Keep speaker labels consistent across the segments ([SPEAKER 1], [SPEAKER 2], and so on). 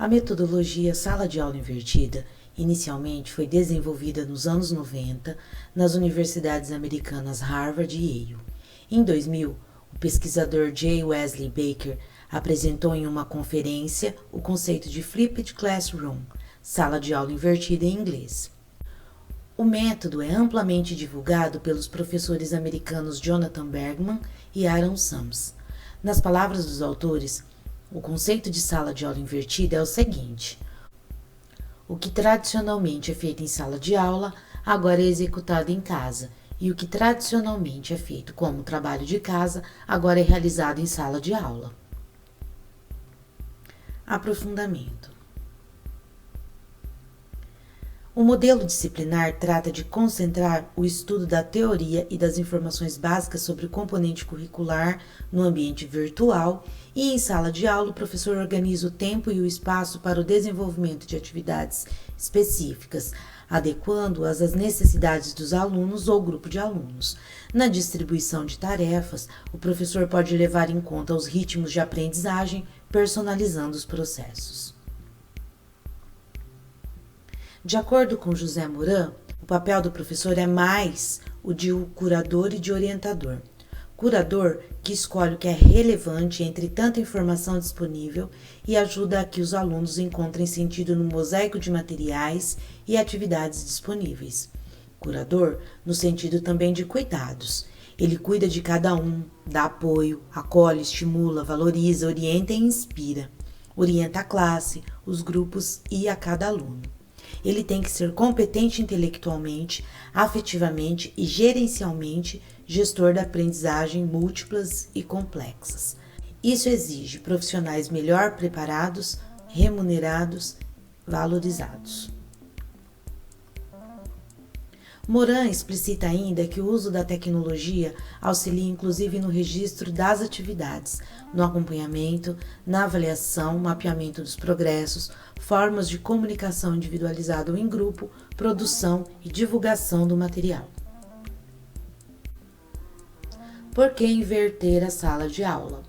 [SPEAKER 1] A metodologia sala de aula invertida inicialmente foi desenvolvida nos anos 90 nas universidades americanas Harvard e Yale. Em 2000, o pesquisador J. Wesley Baker apresentou em uma conferência o conceito de Flipped Classroom, sala de aula invertida em inglês. O método é amplamente divulgado pelos professores americanos Jonathan Bergman e Aaron Sams. Nas palavras dos autores, o conceito de sala de aula invertida é o seguinte: o que tradicionalmente é feito em sala de aula, agora é executado em casa, e o que tradicionalmente é feito como trabalho de casa, agora é realizado em sala de aula. Aprofundamento. O modelo disciplinar trata de concentrar o estudo da teoria e das informações básicas sobre o componente curricular no ambiente virtual e, em sala de aula, o professor organiza o tempo e o espaço para o desenvolvimento de atividades específicas, adequando-as às necessidades dos alunos ou grupo de alunos. Na distribuição de tarefas, o professor pode levar em conta os ritmos de aprendizagem, personalizando os processos. De acordo com José Moran, o papel do professor é mais o de curador e de orientador. Curador que escolhe o que é relevante entre tanta informação disponível e ajuda a que os alunos encontrem sentido no mosaico de materiais e atividades disponíveis. Curador no sentido também de cuidados. Ele cuida de cada um, dá apoio, acolhe, estimula, valoriza, orienta e inspira. Orienta a classe, os grupos e a cada aluno. Ele tem que ser competente intelectualmente, afetivamente e gerencialmente, gestor da aprendizagem múltiplas e complexas. Isso exige profissionais melhor preparados, remunerados, valorizados. Moran explicita ainda que o uso da tecnologia auxilia inclusive no registro das atividades, no acompanhamento, na avaliação, mapeamento dos progressos, formas de comunicação individualizada ou em grupo, produção e divulgação do material. Por que inverter a sala de aula?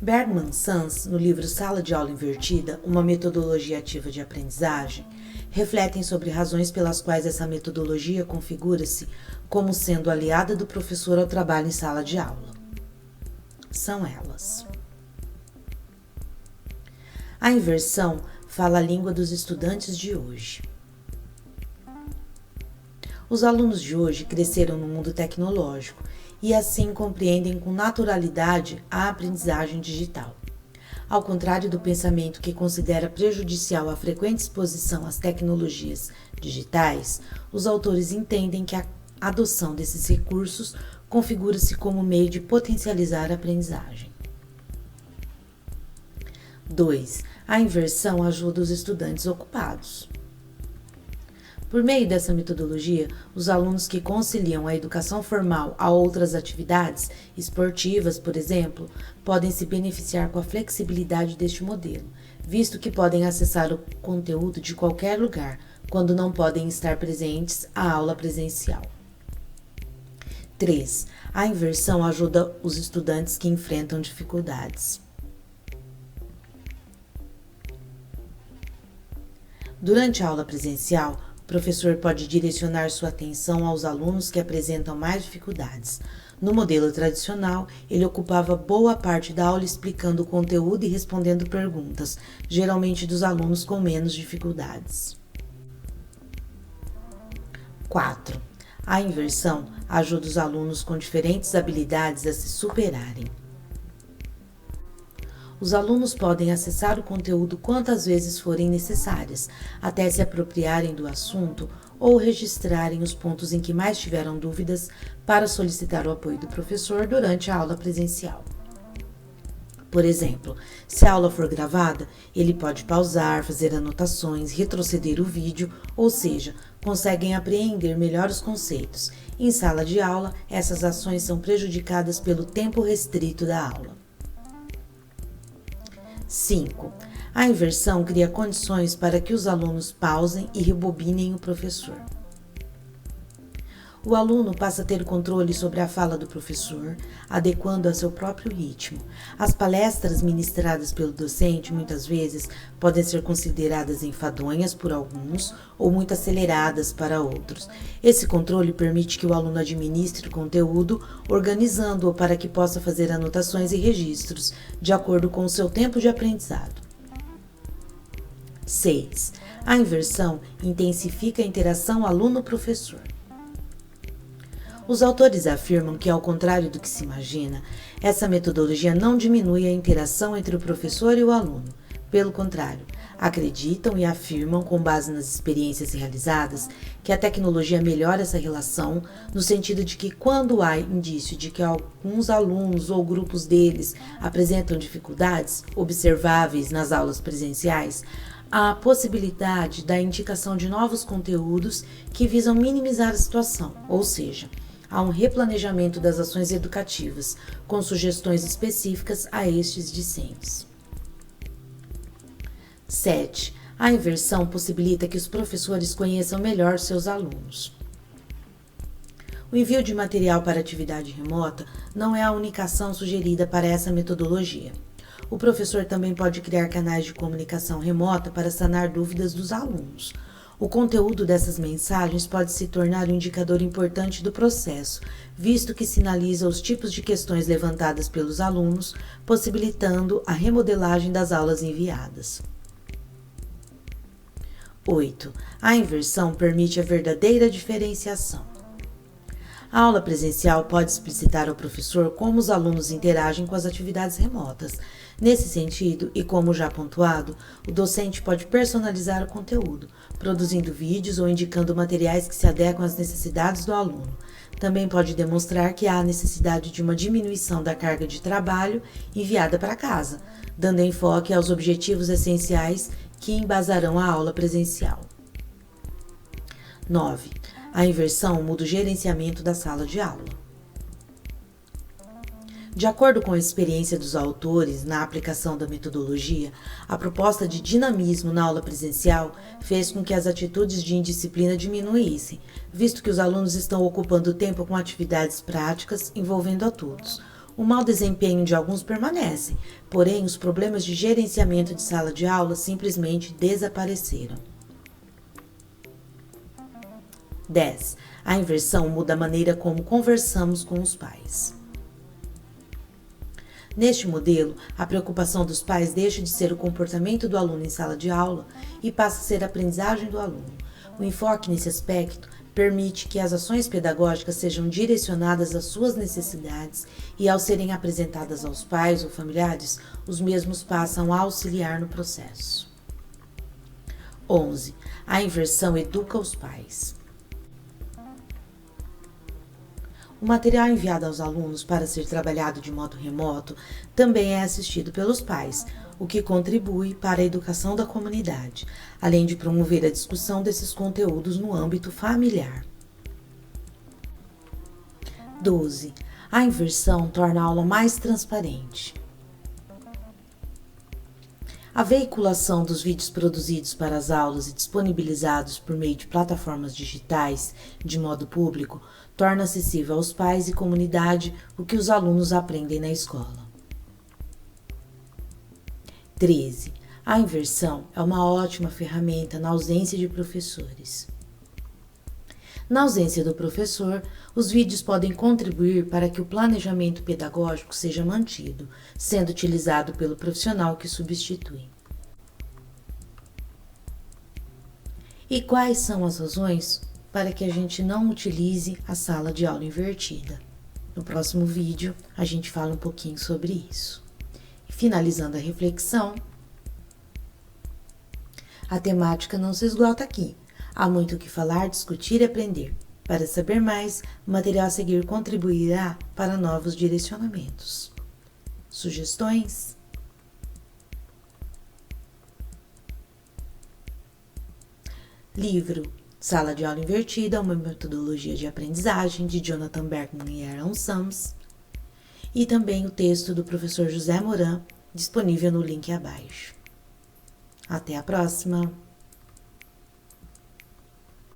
[SPEAKER 1] Bergman Sams, no livro Sala de Aula Invertida, uma metodologia ativa de aprendizagem, refletem sobre razões pelas quais essa metodologia configura-se como sendo aliada do professor ao trabalho em sala de aula. São elas: a inversão fala a língua dos estudantes de hoje. Os alunos de hoje cresceram no mundo tecnológico e assim compreendem com naturalidade a aprendizagem digital. Ao contrário do pensamento que considera prejudicial a frequente exposição às tecnologias digitais, os autores entendem que a adoção desses recursos configura-se como meio de potencializar a aprendizagem. 2. A inversão ajuda os estudantes ocupados. Por meio dessa metodologia, os alunos que conciliam a educação formal a outras atividades, esportivas, por exemplo, podem se beneficiar com a flexibilidade deste modelo, visto que podem acessar o conteúdo de qualquer lugar, quando não podem estar presentes à aula presencial. 3. A inversão ajuda os estudantes que enfrentam dificuldades. Durante a aula presencial, o professor pode direcionar sua atenção aos alunos que apresentam mais dificuldades. No modelo tradicional, ele ocupava boa parte da aula explicando o conteúdo e respondendo perguntas, geralmente dos alunos com menos dificuldades. 4. A inversão ajuda os alunos com diferentes habilidades a se superarem. Os alunos podem acessar o conteúdo quantas vezes forem necessárias, até se apropriarem do assunto ou registrarem os pontos em que mais tiveram dúvidas para solicitar o apoio do professor durante a aula presencial. Por exemplo, se a aula for gravada, ele pode pausar, fazer anotações, retroceder o vídeo, ou seja, conseguem apreender melhor os conceitos. Em sala de aula, essas ações são prejudicadas pelo tempo restrito da aula. 5. A inversão cria condições para que os alunos pausem e rebobinem o professor. O aluno passa a ter controle sobre a fala do professor, adequando a seu próprio ritmo. As palestras ministradas pelo docente, muitas vezes, podem ser consideradas enfadonhas por alguns ou muito aceleradas para outros. Esse controle permite que o aluno administre o conteúdo, organizando-o para que possa fazer anotações e registros, de acordo com o seu tempo de aprendizado. 6. A inversão intensifica a interação aluno-professor. Os autores afirmam que, ao contrário do que se imagina, essa metodologia não diminui a interação entre o professor e o aluno. Pelo contrário, acreditam e afirmam, com base nas experiências realizadas, que a tecnologia melhora essa relação, no sentido de que, quando há indício de que alguns alunos ou grupos deles apresentam dificuldades observáveis nas aulas presenciais, há a possibilidade da indicação de novos conteúdos que visam minimizar a situação, ou seja, há um replanejamento das ações educativas, com sugestões específicas a estes discentes. 7. A inversão possibilita que os professores conheçam melhor seus alunos. O envio de material para atividade remota não é a única ação sugerida para essa metodologia. O professor também pode criar canais de comunicação remota para sanar dúvidas dos alunos. O conteúdo dessas mensagens pode se tornar um indicador importante do processo, visto que sinaliza os tipos de questões levantadas pelos alunos, possibilitando a remodelagem das aulas enviadas. 8. A inversão permite a verdadeira diferenciação. A aula presencial pode explicitar ao professor como os alunos interagem com as atividades remotas. Nesse sentido, e como já pontuado, o docente pode personalizar o conteúdo, produzindo vídeos ou indicando materiais que se adequam às necessidades do aluno. Também pode demonstrar que há necessidade de uma diminuição da carga de trabalho enviada para casa, dando enfoque aos objetivos essenciais que embasarão a aula presencial. 9. A inversão muda o gerenciamento da sala de aula. De acordo com a experiência dos autores na aplicação da metodologia, a proposta de dinamismo na aula presencial fez com que as atitudes de indisciplina diminuíssem, visto que os alunos estão ocupando tempo com atividades práticas envolvendo a todos. O mau desempenho de alguns permanece, porém os problemas de gerenciamento de sala de aula simplesmente desapareceram. 10. A inversão muda a maneira como conversamos com os pais. Neste modelo, a preocupação dos pais deixa de ser o comportamento do aluno em sala de aula e passa a ser a aprendizagem do aluno. O enfoque nesse aspecto permite que as ações pedagógicas sejam direcionadas às suas necessidades e, ao serem apresentadas aos pais ou familiares, os mesmos passam a auxiliar no processo. 11. A inversão educa os pais. O material enviado aos alunos para ser trabalhado de modo remoto também é assistido pelos pais, o que contribui para a educação da comunidade, além de promover a discussão desses conteúdos no âmbito familiar. 12. A inversão torna a aula mais transparente. A veiculação dos vídeos produzidos para as aulas e disponibilizados por meio de plataformas digitais de modo público torna acessível aos pais e comunidade o que os alunos aprendem na escola. 13. A inversão é uma ótima ferramenta na ausência de professores. Na ausência do professor, os vídeos podem contribuir para que o planejamento pedagógico seja mantido, sendo utilizado pelo profissional que substitui. E quais são as razões para que a gente não utilize a sala de aula invertida? No próximo vídeo, a gente fala um pouquinho sobre isso. Finalizando a reflexão, a temática não se esgota aqui. Há muito o que falar, discutir e aprender. Para saber mais, o material a seguir contribuirá para novos direcionamentos. Sugestões? Livro Sala de Aula Invertida, uma metodologia de aprendizagem, de Jonathan Berkman e Aaron Sams. E também o texto do professor José Moran, disponível no link abaixo. Até a próxima!